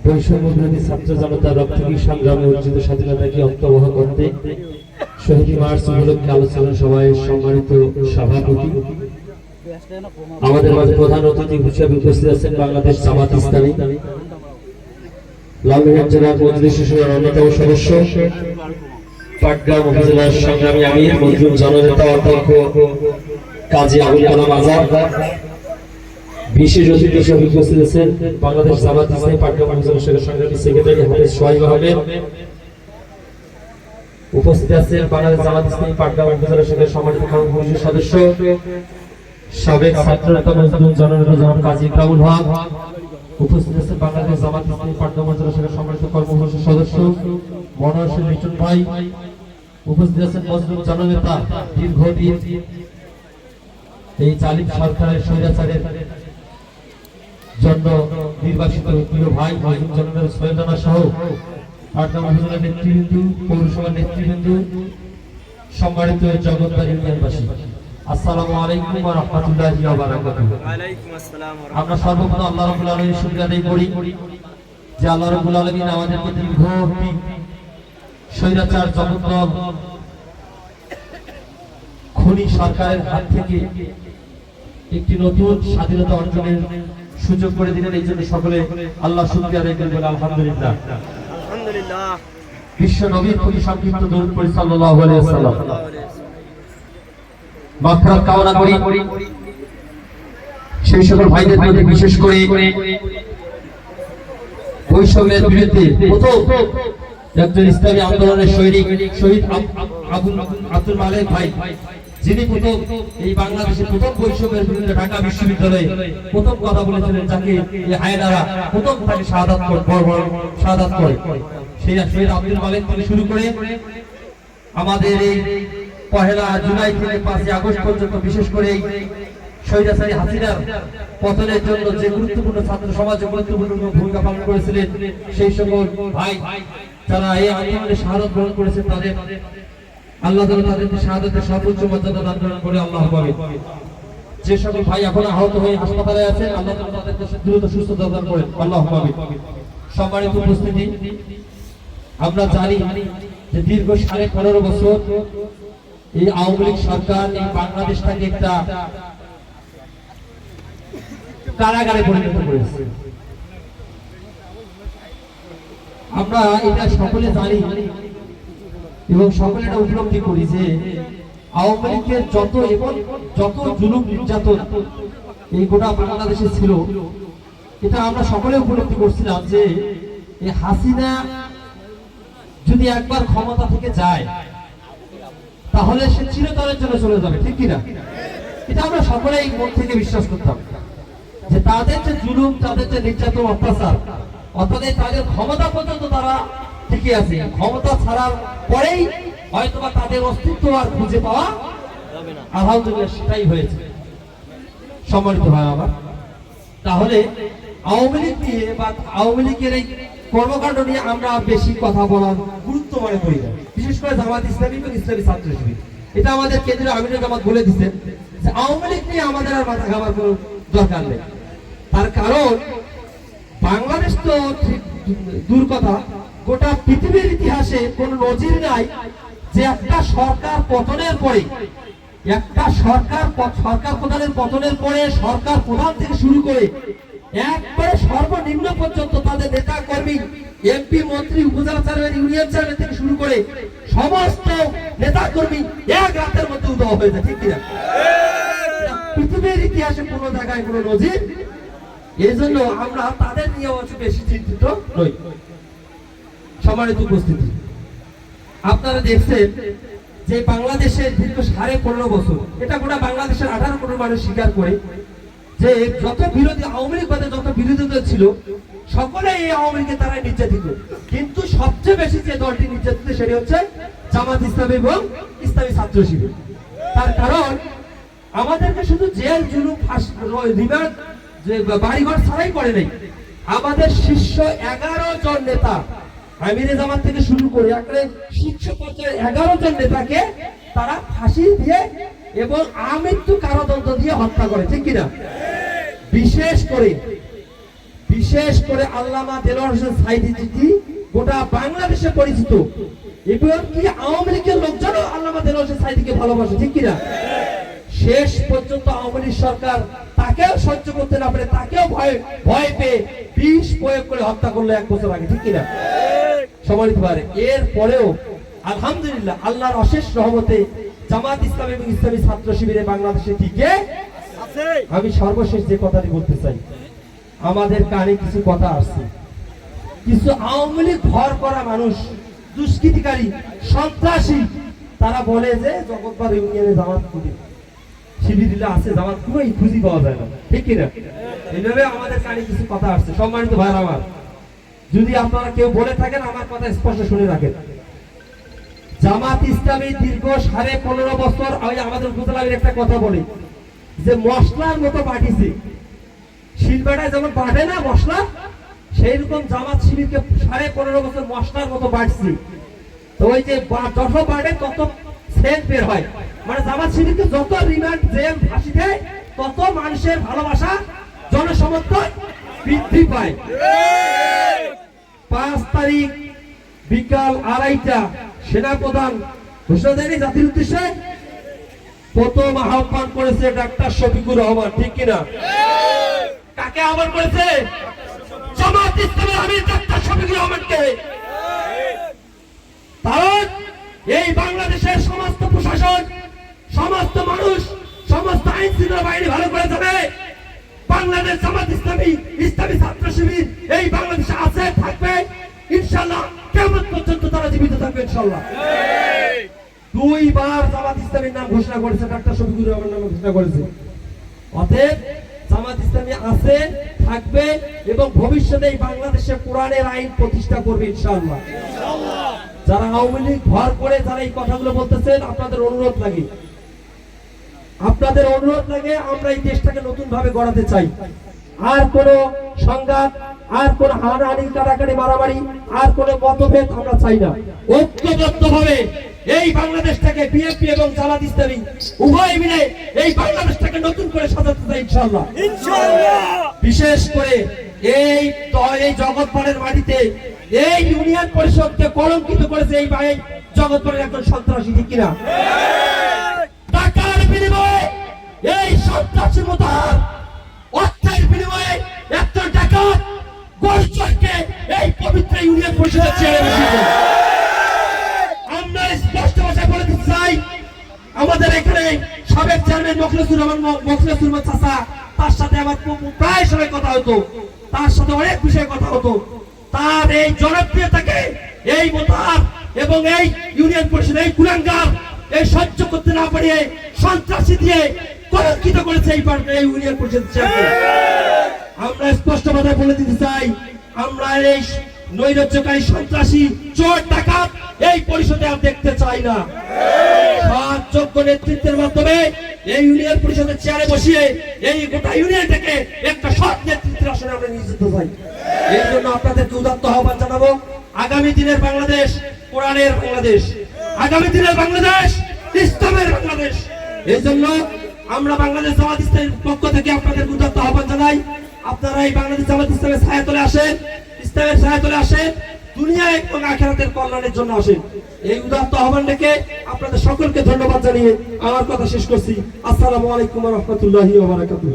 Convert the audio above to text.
বৈষম্যবিরোধী ছাত্র জনতার রক্তী সংগ্রামে অর্জিত স্বাধীনতাকে অর্থবহ করতে শহীদ মার্চ উপলক্ষে আলোচনা সভায় সম্মানিত সভাপতি আমাদের মাঝে প্রধান অতিথি হিসেবে উপস্থিত আছেন বাংলাদেশ জামাত ইসলামী লালমনিরহাট জেলা মজলিস সূচনার অন্যতম সদস্য পাটগ্রাম উপজেলার সংগ্রামী আমির মজলুম জননেতা অধ্যক্ষ কাজী আবুল কালাম আজাদ, বিশেষ অতিথি হিসেবে উপস্থিত আছেন বাংলাদেশ জামাত ইসলামী পাটগ্রাম উপজেলা শাখার সংগ্রামী সেক্রেটারি হাফেজ সোহাইব আহমেদ, উপস্থিত আছেন বাংলাদেশ জামাত ইসলামী পাটগ্রাম উপজেলা শাখার সম্মানিত কর্মসূচির সদস্য সাবেক ছাত্র নেতা মজলুম জননেতা জনাব কাজী ইকরামুল হক, উপস্থিত আছেন বাংলাদেশ জামাত ইসলামী পাটগ্রাম উপজেলা শাখার সম্মানিত কর্মসূচির সদস্য মনোয়ার হোসেন লিটন ভাই, উপস্থিত আছেন মজলুম জননেতা দীর্ঘদিন এই জালিম সরকারের স্বৈরাচারের জন্য নির্বাচিত প্রিয় ভাই মজলুম জননেতা সৈয়দনা সহ পাটগ্রাম উপজেলার নেতৃবৃন্দ, পৌরসভার নেতৃবৃন্দ, সম্মানিত জগৎবাড়ি ইউনিয়নবাসী, আসসালামু আলাইকুম ওয়া রাহমাতুল্লাহি ওয়া বারাকাতুহু। ওয়ালাইকুম আসসালাম। আমরা সর্বপ্রথম আল্লাহ রাব্বুল আলামিনের শুকরিয়া আদায় করি যে আল্লাহ রাব্বুল আলামিন আমাদেরকে দীর্ঘদিন স্বৈরাচার জগদ্দল খুনি সরকারের হাত থেকে একটি নতুন স্বাধীনতা অর্জনের সুযোগ করে দিলেন। এই জন্য সকলে আল্লাহ শুকরিয়া আদায় করি, বলে আলহামদুলিল্লাহ। আলহামদুলিল্লাহ। বিশ্ব নবীর প্রতি সংক্ষিপ্ত দরুদ পড়ি সাল্লাল্লাহু আলাইহি ওয়াসাল্লাম। মাগফিরাত কামনা করি সেই সকল ভাইদের প্রতি, বিশেষ করে বৈষম্যের বিরুদ্ধে প্রথম একজন ইসলামী আন্দোলনের সৈনিক শহীদ আব্দুল মালেক ভাই, যিনি প্রথম এই বাংলাদেশের প্রথম বৈষম্যের বিরুদ্ধে ঢাকা বিশ্ববিদ্যালয়ে প্রথম কথা বলেছিলেন, যাকে হায়দারা প্রথম তাকে শাহাদাত করে। সেই শহীদ আব্দুল মালেক থেকে শুরু করে আমাদের এই পহেলা জুলাই থেকে 5 আগস্ট পর্যন্ত, বিশেষ করে এই স্বৈরাচারী হাসিনার পতনের জন্য যে গুরুত্বপূর্ণ ছাত্র সমাজে গুরুত্বপূর্ণ ভূমিকা পালন করেছিলেন, সেই সকল ভাই যারা এই আন্দোলনে শাহাদাত গ্রহণ করেছেন, তাদের আল্লাহ তাআলা তাদেরকে শাহাদাতের সর্বোচ্চ মর্যাদা দান করেন, আল্লাহুম্মা আমিন। যে সকল ভাই এখন আহত হয়ে হাসপাতালে আছেন, আল্লাহ তাআলা তাদেরকে দ্রুত সুস্থতা দান করেন, আল্লাহুম্মা আমিন। সম্মানিত উপস্থিতি, আমরা জানি যে দীর্ঘ 15.5 বছর এই আওয়ামী লীগ সরকার এই বাংলাদেশটাকে একটা কারাগারে পরিণত করেছে। আমরা এটা সকলে জানি এবং সকলে এটা উপলব্ধি করি যে আওয়ামী লীগের যত জুলুম নির্যাতন এই গোটা বাংলাদেশে ছিল, এটা আমরা সকলে উপলব্ধি করছিলাম যে এই হাসিনা যদি একবার ক্ষমতা থেকে যায় তাহলে সে চিরতরের জন্য চলে যাবে, ঠিক কিনা? এটা আমরা সকলেই মন থেকে বিশ্বাস করতাম যে তাদের যে জুলুম, তাদের যে নির্যাতন, অত্যাচার, অর্থাৎ তাদের ক্ষমতা পর্যন্ত তারা ঠিকই আছে, ক্ষমতা ছাড়ার পরেই হয়তোবা তাদের অস্তিত্ব আর খুঁজে পাওয়া যাবে না। আলহামদুলিল্লাহ সেটাই হয়েছে। সম্মানিত ভাই আমার, তাহলে আওয়ামী লীগ নিয়ে বা আওয়ামী লীগের এই কর্মকাণ্ড নিয়ে আমরা বেশি কথা বলার গুরুত্ব মনে করি না, বিশেষ করে জামাত ইসলামী এবং ইসলামী ছাত্র শিবির। এটা আমাদের কেন্দ্রীয় আমিনুল জামাত বলে দিচ্ছেন যে আওয়ামী লীগ নিয়ে আমাদের আর মাথা ঘামার কোনো দরকার নেই। তার কারণ বাংলাদেশ তো দূর কথা, গোটা পৃথিবীর ইতিহাসে কোন নজির নাই যে একটা সরকার পতনের পরে, একটা সরকার প্রধানের পতনের পরে সরকার প্রধান থেকে শুরু করে একবারে সর্বনিম্ন পর্যন্ত তাদের নেতা কর্মী, এমপি, মন্ত্রী, উপজেলা চেয়ারম্যান, ইউনিয়ন চেয়ারম্যান থেকে শুরু করে সমস্ত নেতা কর্মী এক রাতের মধ্যে উদয় হয়ে যায়, ঠিক কিনা? পৃথিবীর ইতিহাসে কোনো জায়গায় কোনো নজির। এই জন্য আমরা তাদের নিয়ে বেশি চিন্তিত নই। সম্মানিত উপস্থিতি, আপনারা দেখছেন যে বাংলাদেশের দীর্ঘ 15.5 বছর, এটা গোটা বাংলাদেশের 18 কোটি মানুষ স্বীকার করে যে যত বিরোধী আওয়ামী লীগ বাদে যত বিরোধীদের ছিল সকলে এই আওয়ামী লীগের দ্বারা নির্যাতিত, কিন্তু সবচেয়ে বেশি যে দলটি নির্যাতিত সেটি হচ্ছে জামাত ইসলামী এবং ইসলামী ছাত্র শিবির। তার কারণ আমাদেরকে শুধু জেল, জুলুম, রিমান্ড, বাড়িঘর ছাড়াই করে নাই, আমাদের শীর্ষ 11 জন নেতা, আমিরে জামাত থেকে শুরু করে একেবারে শীর্ষ পর্যায়ে 11 জন নেতাকে তারা ফাঁসি দিয়ে এবং আমৃত্যু কারাদণ্ড দিয়ে হত্যা করে, ঠিক কিনা? বিশেষ করে আল্লামা দেলোয়ার হোসেন সাঈদী যেটি গোটা বাংলাদেশে পরিচিত, এবং কি আওয়ামী লীগের লোকজনও আল্লামা দেলোয়ার হোসেন সাঈদীকে ভালোবাসে, ঠিক কিনা? শেষ পর্যন্ত আওয়ামী লীগ সরকার তাকেও সহ্য করতে না পারে, তাকেও ভয় পেয়ে বিষ প্রয়োগ করে হত্যা করলো 1 বছর আগে, ঠিক কিনা? সম্মানিত ভাই, এর পরেও আলহামদুলিল্লাহ আল্লাহর অশেষ রহমতে জামাত ইসলাম এবং ইসলামী ছাত্র শিবিরে বাংলাদেশে টিকে আছে। আমি সর্বশেষ যে কথাটি বলতে চাই, আমাদের কানে কিছু কথা আসছে, কিছু আওয়ামী লীগ ভর করা মানুষ, দুষ্কৃতিকারী, সন্ত্রাসী, তারা বলে যে জগৎপাড়া ইউনিয়নে জামাত শিবিরে আছে, জামাত কোনোই খুঁজি পাওয়া যায় না, ঠিক কিনা? এইভাবে আমাদের কানে কিছু কথা আসছে। সম্মানিত ভাইরা আমার, যদি আপনারা কেউ বলে থাকেন আমার কথা স্পষ্ট শুনে রাখেন, জামাত ইসলামী দীর্ঘ 15.5 বছর আমাদের উপজেলার একটা কথা বলে যে মশলার মতো বাটিছে, শিলবাটায় যেমন বাটে না মশলা, সেই রকম জামাত শিবিরকে 15.5 বছর মশলার মতো বাটছে। তো ওই যে যত বাটে তত সেন্ট বের হয়, মানে জামাত শিবিরকে যত রিমান্ড জেল ফাঁসি দেয় তত মানুষের ভালোবাসা, জনসমর্থন বৃদ্ধি পায়। 5 তারিখ বিকাল 2:30টা সেনাপ্রধান ঘোষণা দেয়নি জাতির উদ্দেশ্যে, প্রথম আহ্বান করেছে ডাক্তার শফিকুর রহমান, ঠিক কিনা? কাকে আহ্বান করেছে? জামাত ইসলামের আমির ডাক্তার শফিকুর রহমানকে। কারণ এই বাংলাদেশের সমস্ত প্রশাসন, সমস্ত মানুষ, সমস্ত আইন শৃঙ্খলা বাহিনী ভালো করে জানে বাংলাদেশ জামাত ইসলামী ছাত্র শিবির এই বাংলাদেশে আছে, থাকবে ইনশাআল্লাহ, কিয়ামত পর্যন্ত তারা জীবিত থাকবে ইনশাআল্লাহ। 2 বার জামাত ইসলামীর নাম ঘোষণা করেছে, ডাক্তার শফিকুর রহমানের নাম ঘোষণা করেছে। অতএব জামাত ইসলামী আছে, থাকবে এবং ভবিষ্যতে এই বাংলাদেশে কোরআনের আইন প্রতিষ্ঠা করবে ইনশাআল্লাহ। যারা আওয়ামী লীগ ভর করে যারা এই কথাগুলো বলতেছেন, আপনাদের অনুরোধ লাগে আমরা এই দেশটাকে নতুন ভাবে গড়াতে চাই। আর কোন সংঘাত, আর কোন হানাহানি, কাটাকাটি, মারামারি, আর কোন মতভেদ আমরা চাই না। ঐক্যবদ্ধভাবে এই বাংলাদেশটাকে বিএনপি এবং জামাত ইসলামী উভয় মিলে এই বাংলাদেশটাকে নতুন করে সাজাতে চাই ইনশাআল্লাহ। বিশেষ করে এই জগৎপাড়ের মাটিতে এই ইউনিয়ন পরিষদকে কলঙ্কিত করেছে এই জগৎপাড়ের একজন সন্ত্রাসী, ঠিক কিনা? টাকার বিনিময়ে এই সন্ত্রাসী মোতাহার, অর্থের বিনিময়ে একজন ডাকাত গোলচরকে এই পবিত্র ইউনিয়ন পরিষদের চেয়ারে বসিয়েছে। আমরা স্পষ্ট ভাষায় বলে দিতে চাই, আমাদের এখানে সাবেক চেয়ারম্যান মোখলেসুর রহমান চাচা, তার সাথে আমার প্রায় সময় কথা হতো, তার সাথে অনেক বিষয়ে কথা হতো। তার এই জনপ্রিয়তাকে এই মোতাহার এবং এই ইউনিয়ন পরিষদ, এই কুলাঙ্গার এই সহ্য করতে না পারিয়ে সন্ত্রাসী দিয়ে কলঙ্কিত করেছে এই ইউনিয়ন পরিষদ চেয়ারম্যান। আমরা স্পষ্ট ভাষায় বলে দিতে চাই, আমরা এই নৈরাজ্যকারী, সন্ত্রাসী, চোর, ডাকাত এই পরিষদে আর দেখতে চাই না। সৎ যোগ্য নেতৃত্বের মাধ্যমে এই ইউনিয়ন পরিষদের চেয়ারে বসিয়ে এই গোটা ইউনিয়নটাকে একটা সৎ নেতৃত্বের আসনে আমরা নিয়ে যেতে চাই। এই জন্য আপনাদেরকে উদাত্ত আহ্বান জানাবো, আগামী দিনের বাংলাদেশ কোরআনের বাংলাদেশ, আগামী দিনের বাংলাদেশ ইসলামের বাংলাদেশ। এই জন্য আমরা বাংলাদেশ জামাত ইসলামের পক্ষ থেকে আপনাদের উদাত্ত আহ্বান জানাই, আপনারা এই বাংলাদেশ জামাত ইসলামের ছায়াতলে আসেন, ইসলামের ছায়াতলে আসেন, দুনিয়া এবং আখিরাতের কল্যাণের জন্য আসেন। এই উদাত্ত আহ্বান রেখে আপনাদের সকলকে ধন্যবাদ জানিয়ে আমার কথা শেষ করছি। আসসালামু আলাইকুম ওয়া রাহমাতুল্লাহি ওয়া বারাকাতুহু।